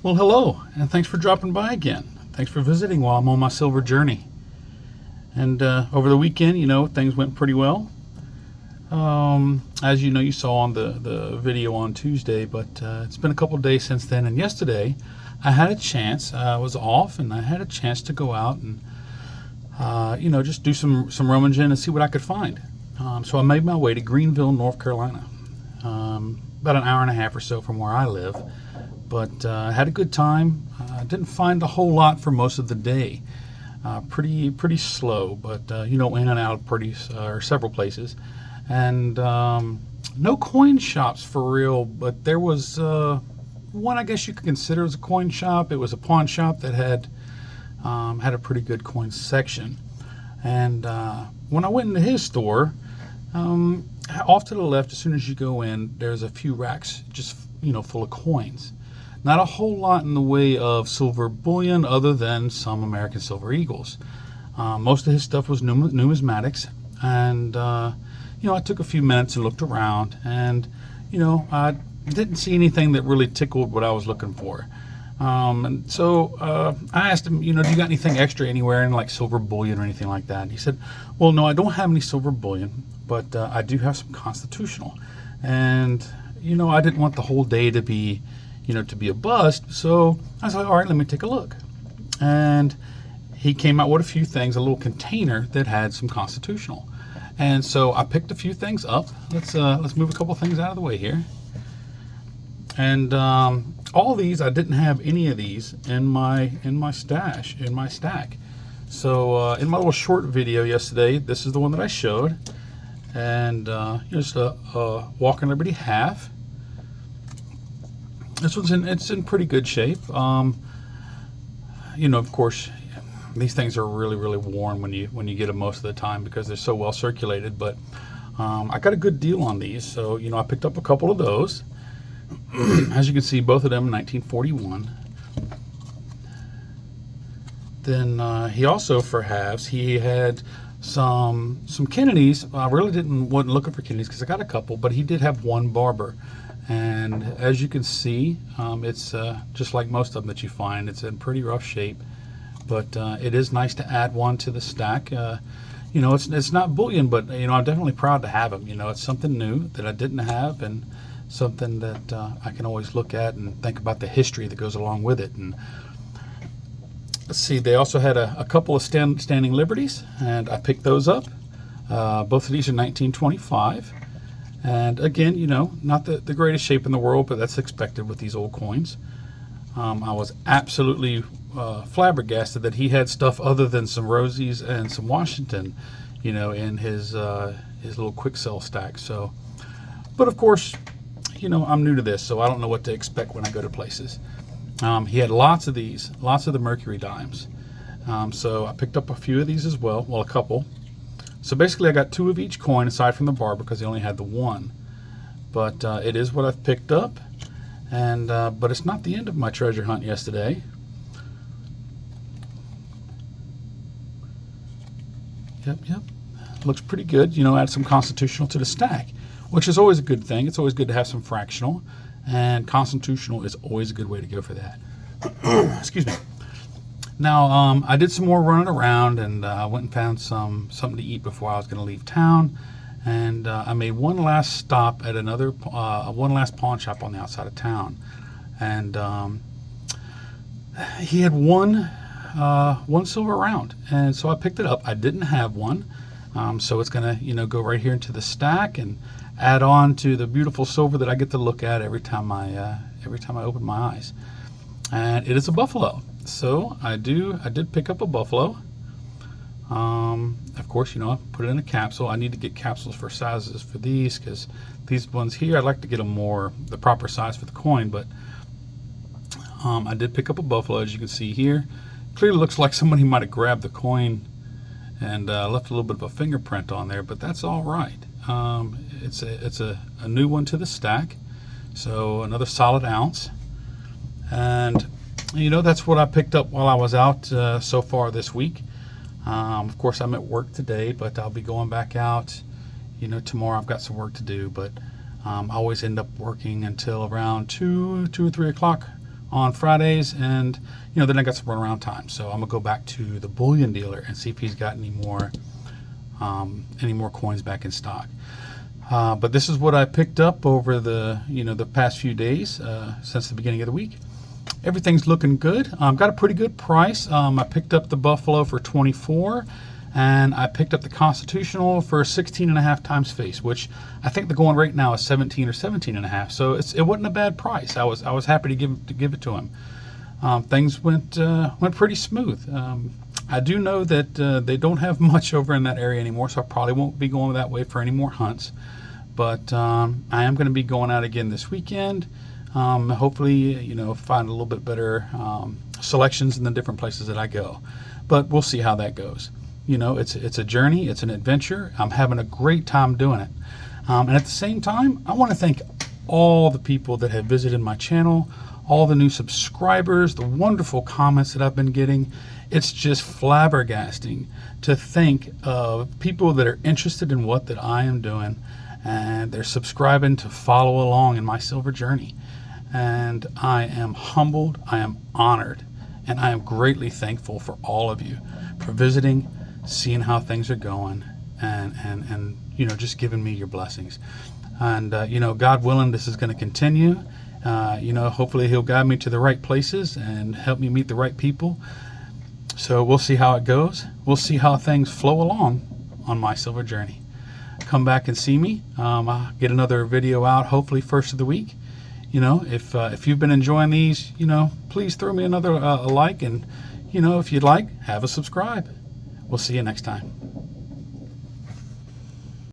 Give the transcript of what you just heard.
Well, hello, and thanks for dropping by again. Thanks for visiting while I'm on my silver journey. And over the weekend, things went pretty well. As you know, you saw on the video on Tuesday, but it's been a couple of days since then. And yesterday, I had a chance. I was off, and I had a chance to go out and, just do some rummaging and see what I could find. So I made my way to Greenville, North Carolina, about an hour and a half or so from where I live. But I had a good time. Didn't find a whole lot for most of the day. Pretty slow, but in and out or several places. And no coin shops for real, but there was one I guess you could consider as a coin shop. It was a pawn shop that had a pretty good coin section. And when I went into his store, off to the left, as soon as you go in, there's a few racks just full of coins. Not a whole lot in the way of silver bullion other than some American Silver Eagles. Most of his stuff was numismatics. And, I took a few minutes and looked around. And, I didn't see anything that really tickled what I was looking for. And so I asked him, do you got anything extra anywhere in like silver bullion or anything like that? And he said, well, no, I don't have any silver bullion, but I do have some constitutional. And, I didn't want the whole day to be a bust. So I was like, all right, let me take a look. And he came out with a few things, a little container that had some constitutional. And so I picked a few things up. Let's move a couple things out of the way here. And all these, I didn't have any of these in my stack. So in my little short video yesterday, this is the one that I showed. And just a Walker Liberty half. This one's in pretty good shape. Of course, these things are really, really worn when you get them most of the time because they're so well circulated. But I got a good deal on these, so I picked up a couple of those. As you can see, both of them 1941. Then he also, for halves, he had some Kennedys. I really wasn't looking for Kennedys because I got a couple, but he did have one Barber. And as you can see, it's just like most of them that you find. It's in pretty rough shape, but it is nice to add one to the stack. It's not bullion, but I'm definitely proud to have them. It's something new that I didn't have, and something that I can always look at and think about the history that goes along with it. And let's see, they also had a couple of standing liberties, and I picked those up. Both of these are 1925. And again, not the greatest shape in the world, but that's expected with these old coins. I was absolutely flabbergasted that he had stuff other than some Rosies and some Washington, in his little quick sell stack. So, but of course, I'm new to this, so I don't know what to expect when I go to places. He had lots of these, lots of the Mercury dimes. So I picked up a few of these as well, a couple. So basically I got two of each coin aside from the Barber because he only had the one. But it is what I've picked up. And but it's not the end of my treasure hunt yesterday. Yep. Looks pretty good. Add some constitutional to the stack, which is always a good thing. It's always good to have some fractional. And constitutional is always a good way to go for that. Excuse me. Now, I did some more running around, and I went and found something to eat before I was going to leave town. And I made one last stop at one last pawn shop on the outside of town. And he had one silver round, and so I picked it up. I didn't have one, so it's going to go right here into the stack and add on to the beautiful silver that I get to look at every time I open my eyes. And it is a buffalo. So I did pick up a buffalo. Of course, I put it in a capsule. I need to get capsules for sizes for these because these ones here, I'd like to get them the proper size for the coin. But I did pick up a buffalo, as you can see here. Clearly looks like somebody might have grabbed the coin and left a little bit of a fingerprint on there, but that's all right. It's a new one to the stack, so another solid ounce. And that's what I picked up while I was out so far this week. Of course, I'm at work today, but I'll be going back out. Tomorrow I've got some work to do, but I always end up working until around 2 or 3 o'clock on Fridays, and then I got some runaround time. So I'm gonna go back to the bullion dealer and see if he's got any more coins back in stock. But this is what I picked up over the past few days since the beginning of the week. Everything's looking good. Got a pretty good price. I picked up the Buffalo for 24, and I picked up the Constitutional for 16.5 times face, which I think the going rate now is 17 or 17.5. So it wasn't a bad price. I was happy to give it to him. Things went pretty smooth. I do know that they don't have much over in that area anymore, so I probably won't be going that way for any more hunts. But I am going to be going out again this weekend. Hopefully, find a little bit better selections in the different places that I go. But we'll see how that goes. It's a journey. It's an adventure. I'm having a great time doing it. And at the same time, I want to thank all the people that have visited my channel, all the new subscribers, the wonderful comments that I've been getting. It's just flabbergasting to think of people that are interested in what that I am doing, and they're subscribing to follow along in my silver journey. And I am humbled, I am honored, and I am greatly thankful for all of you for visiting, seeing how things are going, and just giving me your blessings. And God willing, this is going to continue. Hopefully he'll guide me to the right places and help me meet the right people. So we'll see how it goes. We'll see how things flow along on my silver journey. Come back and see me. I'll get another video out hopefully first of the week. If you've been enjoying these, please throw me another like, and if you'd like, have a subscribe. We'll see you next time.